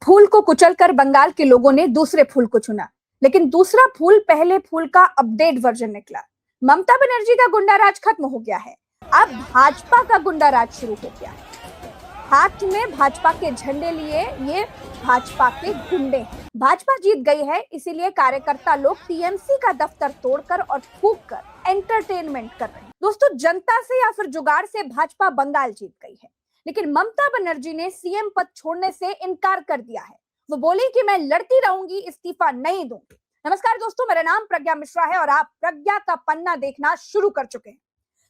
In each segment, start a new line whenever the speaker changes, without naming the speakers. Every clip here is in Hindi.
फूल को कुचलकर बंगाल के लोगों ने दूसरे फूल को चुना, लेकिन दूसरा फूल पहले फूल का अपडेट वर्जन निकला। ममता बनर्जी का गुंडा राज खत्म हो गया है, अब भाजपा का गुंडा राज शुरू हो गया है। हाथ में भाजपा के झंडे लिए ये भाजपा के गुंडे हैं। भाजपा जीत गई है, इसीलिए कार्यकर्ता लोग टीएमसी का दफ्तर तोड़कर और फूंक कर एंटरटेनमेंट कर रहे हैं। दोस्तों, जनता से या फिर जुगाड़ से भाजपा बंगाल जीत गई है, लेकिन ममता बनर्जी ने सीएम पद छोड़ने से इनकार कर दिया है। वो बोली कि मैं लड़ती रहूंगी, इस्तीफा नहीं दूंगी। नमस्कार दोस्तों, मेरा नाम प्रज्ञा मिश्रा है और आप प्रज्ञा का पन्ना देखना शुरू कर चुके हैं।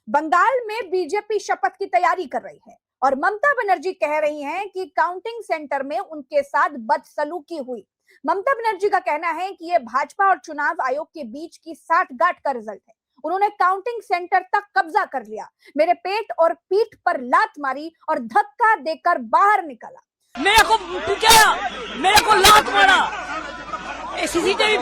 बंगाल में बीजेपी शपथ की तैयारी कर रही है और ममता बनर्जी कह रही हैं कि काउंटिंग सेंटर में उनके साथ बदसलूकी हुई। ममता बनर्जी का कहना है कि यह भाजपा और चुनाव आयोग के बीच की साठगांठ का रिजल्ट है। उन्होंने काउंटिंग सेंटर तक कब्जा कर लिया, मेरे पेट और पीठ पर लात मारी और धक्का देकर बाहर निकाला।
मेरे को पुकारा, मेरे को लात मारा, सीसीटीवी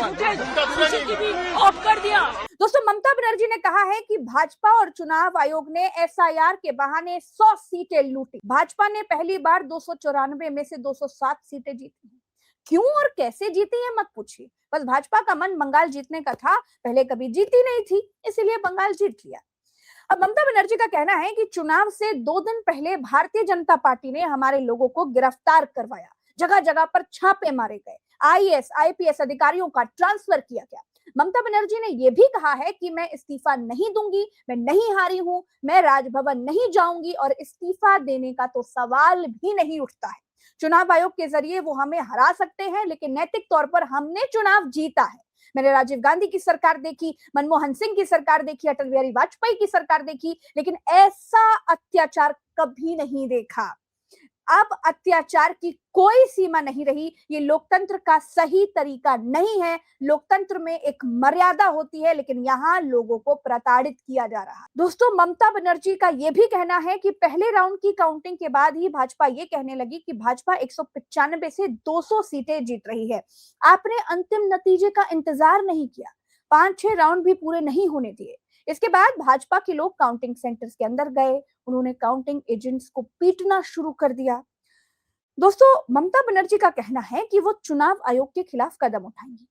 ऑफ कर दिया।
दोस्तों, ममता बनर्जी ने कहा है कि भाजपा और चुनाव आयोग ने एसआईआर के बहाने 100 सीटें लूटी। भाजपा ने पहली बार 294 में से 207 सीटें जीती। क्यों और कैसे जीती है मत पूछिए, बस भाजपा का मन बंगाल जीतने का था, पहले कभी जीती नहीं थी, इसीलिए बंगाल जीत लिया। अब ममता बनर्जी का कहना है कि चुनाव से 2 दिन पहले भारतीय जनता पार्टी ने हमारे लोगों को गिरफ्तार करवाया, जगह जगह पर छापे मारे गए, आईएएस आईपीएस अधिकारियों का ट्रांसफर किया गया। ममता बनर्जी ने यह भी कहा है कि मैं इस्तीफा नहीं दूंगी, मैं नहीं हारी हूं, मैं राजभवन नहीं जाऊंगी और इस्तीफा देने का तो सवाल भी नहीं उठता है। चुनाव आयोग के जरिए वो हमें हरा सकते हैं, लेकिन नैतिक तौर पर हमने चुनाव जीता है। मैंने राजीव गांधी की सरकार देखी, मनमोहन सिंह की सरकार देखी, अटल बिहारी वाजपेयी की सरकार देखी, लेकिन ऐसा अत्याचार कभी नहीं देखा। अब अत्याचार की कोई सीमा नहीं रही। ये लोकतंत्र का सही तरीका नहीं है। लोकतंत्र में एक मर्यादा होती है, लेकिन यहाँ लोगों को प्रताड़ित किया जा रहा है। दोस्तों, ममता बनर्जी का यह भी कहना है कि पहले राउंड की काउंटिंग के बाद ही भाजपा ये कहने लगी कि भाजपा 195 से 200 सीटें जीत रही है। आपने अंतिम नतीजे का इंतजार नहीं किया, 5-6 राउंड भी पूरे नहीं होने दिए। इसके बाद भाजपा के लोग काउंटिंग सेंटर्स के अंदर गए, उन्होंने काउंटिंग एजेंट्स को पीटना शुरू कर दिया। दोस्तों, ममता बनर्जी का कहना है कि वो चुनाव आयोग के खिलाफ कदम उठाएंगी।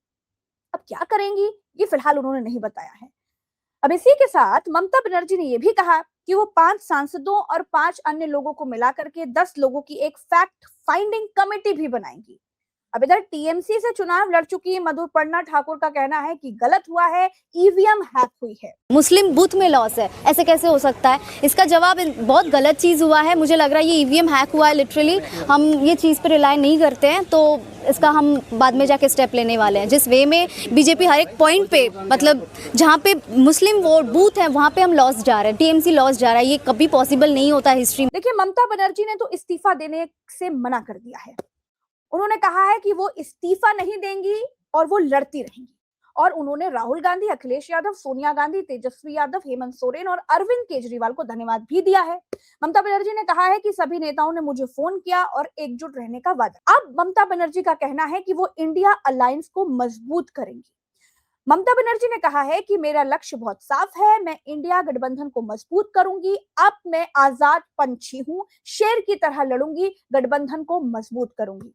अब क्या करेंगी, ये फिलहाल उन्होंने नहीं बताया है। अब इसी के साथ ममता बनर्जी ने यह भी कहा कि वो 5 सांसदों और 5 अन्य लोगों को मिलाकर के 10 लोगों की एक फैक्ट फाइंडिंग कमेटी भी बनाएंगी। अब इधर टीएमसी से चुनाव लड़ चुकी मधुपर्णा ठाकुर का कहना है कि गलत हुआ है, ईवीएम हैक हुई है।
मुस्लिम बूथ में लॉस है, ऐसे कैसे हो सकता है? इसका जवाब बहुत गलत चीज़ हुआ है। मुझे लग रहा है ये ईवीएम हैक हुआ है। लिटरली हम ये चीज़ पे रिलाई नहीं करते हैं, तो इसका हम बाद में जाके स्टेप लेने वाले हैं। जिस वे में बीजेपी हर एक पॉइंट पे, मतलब जहाँ पे मुस्लिम वोट बूथ है वहाँ पे हम लॉस जा रहे हैं, टीएमसी लॉस जा रहा है। ये कभी पॉसिबल नहीं होता हिस्ट्री में।
देखिए, ममता बनर्जी ने तो इस्तीफा देने से मना कर दिया है। उन्होंने कहा है कि वो इस्तीफा नहीं देंगी और वो लड़ती रहेंगी। और उन्होंने राहुल गांधी, अखिलेश यादव, सोनिया गांधी, तेजस्वी यादव, हेमंत सोरेन और अरविंद केजरीवाल को धन्यवाद भी दिया है। ममता बनर्जी ने कहा है कि सभी नेताओं ने मुझे फोन किया और एकजुट रहने का वादा। अब ममता बनर्जी का कहना है कि वो इंडिया अलायंस को मजबूत करेंगी। ममता बनर्जी ने कहा है कि मेरा लक्ष्य बहुत साफ है, मैं इंडिया गठबंधन को मजबूत करूंगी। अब मैं आजाद पंछी हूं, शेर की तरह लड़ूंगी, गठबंधन को मजबूत करूंगी।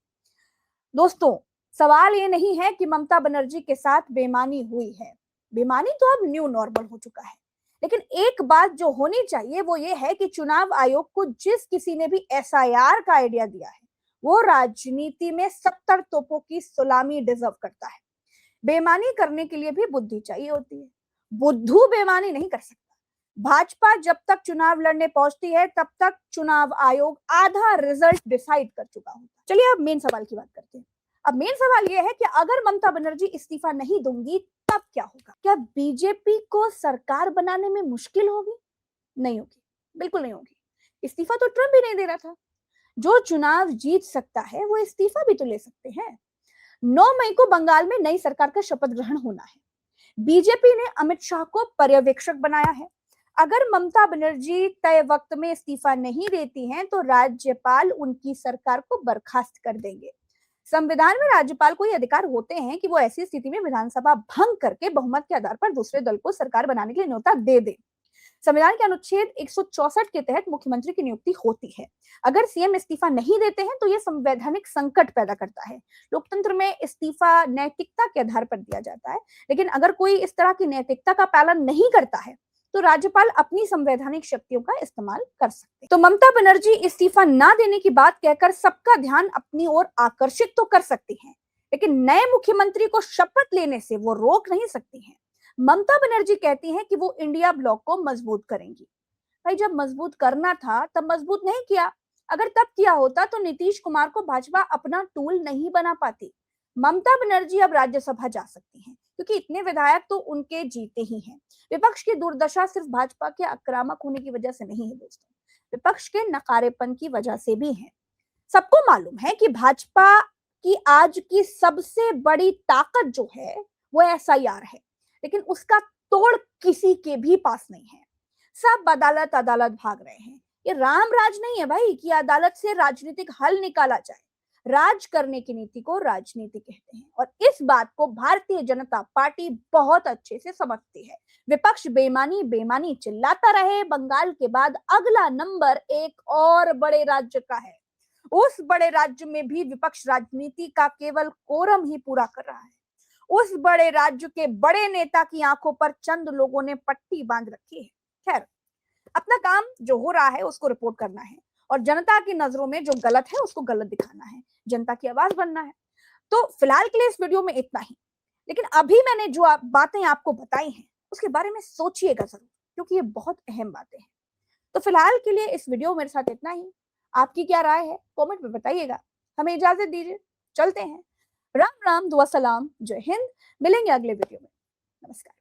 दोस्तों, सवाल ये नहीं है कि ममता बनर्जी के साथ बेईमानी हुई है, बेईमानी तो अब न्यू नॉर्मल हो चुका है। लेकिन एक बात जो होनी चाहिए वो ये है कि चुनाव आयोग को जिस किसी ने भी एसआईआर का आइडिया दिया है, वो राजनीति में 70 तोपों की सलामी डिजर्व करता है। बेईमानी करने के लिए भी बुद्धि चाहिए होती है, बुद्धू बेईमानी नहीं कर सकता। भाजपा जब तक चुनाव लड़ने पहुंचती है तब तक चुनाव आयोग आधा रिजल्ट डिसाइड कर चुका होता है। चलिए अब मेन सवाल की बात करते हैं। अब मेन सवाल यह है कि अगर ममता बनर्जी इस्तीफा नहीं दूंगी तब क्या होगा? क्या बीजेपी को सरकार बनाने में मुश्किल होगी? नहीं होगी, बिल्कुल नहीं होगी। इस्तीफा तो ट्रम्प भी नहीं दे रहा था। जो चुनाव जीत सकता है वो इस्तीफा भी तो ले सकते हैं। 9 मई को बंगाल में नई सरकार का शपथ ग्रहण होना है। बीजेपी ने अमित शाह को पर्यवेक्षक बनाया है। अगर ममता बनर्जी तय वक्त में इस्तीफा नहीं देती हैं तो राज्यपाल उनकी सरकार को बर्खास्त कर देंगे। संविधान में राज्यपाल को ये अधिकार होते हैं कि वो ऐसी स्थिति में विधानसभा भंग करके बहुमत के आधार पर दूसरे दल को सरकार बनाने के लिए न्योता दे दे। संविधान के अनुच्छेद 164 के तहत मुख्यमंत्री की नियुक्ति होती है। अगर सीएम इस्तीफा नहीं देते हैं तो यह संवैधानिक संकट पैदा करता है। लोकतंत्र में इस्तीफा नैतिकता के आधार पर दिया जाता है, लेकिन अगर कोई इस तरह की नैतिकता का पालन नहीं करता है तो राज्यपाल अपनी संवैधानिक शक्तियों का इस्तेमाल कर सकते हैं। तो ममता बनर्जी इस्तीफा ना देने की बात कहकर सबका ध्यान अपनी ओर आकर्षित तो कर सकती हैं, लेकिन नए मुख्यमंत्री को शपथ लेने से वो रोक नहीं सकती हैं। ममता बनर्जी कहती हैं कि वो इंडिया ब्लॉक को मजबूत करेंगी। भाई, जब मजबूत करना था तब मजबूत नहीं किया। अगर तब किया होता तो नीतीश कुमार को भाजपा अपना टूल नहीं बना पाती। ममता बनर्जी अब राज्यसभा जा सकती हैं, क्योंकि इतने विधायक तो उनके जीते ही हैं। विपक्ष की दुर्दशा सिर्फ भाजपा के आक्रामक होने की वजह से नहीं है दोस्तों, विपक्ष के नकारेपन की वजह से भी है। सबको मालूम है कि भाजपा की आज की सबसे बड़ी ताकत जो है वो एसआईआर है, लेकिन उसका तोड़ किसी के भी पास नहीं है। सब अदालत अदालत भाग रहे हैं। ये राम राज नहीं है भाई कि अदालत से राजनीतिक हल निकाला जाए। राज करने की नीति को राजनीति कहते हैं, और इस बात को भारतीय जनता पार्टी बहुत अच्छे से समझती है। विपक्ष बेईमानी बेईमानी चिल्लाता रहे, बंगाल के बाद अगला नंबर एक और बड़े राज्य का है। उस बड़े राज्य में भी विपक्ष राजनीति का केवल कोरम ही पूरा कर रहा है। उस बड़े राज्य के बड़े नेता की आंखों पर चंद लोगों ने पट्टी बांध रखी है। खैर, अपना काम जो हो रहा है उसको रिपोर्ट करना है, और जनता की नजरों में जो गलत है उसको गलत दिखाना है, जनता की आवाज बनना है। तो फिलहाल के लिए इस वीडियो में इतना ही, लेकिन अभी मैंने जो बातें आपको बताई हैं उसके बारे में सोचिएगा जरूर, क्योंकि ये बहुत अहम बातें हैं। तो फिलहाल के लिए इस वीडियो मेरे साथ इतना ही। आपकी क्या राय है कमेंट में बताइएगा। हमें इजाजत दीजिए, चलते हैं। राम राम, दुआ सलाम, जय हिंद। मिलेंगे अगले वीडियो में। नमस्कार।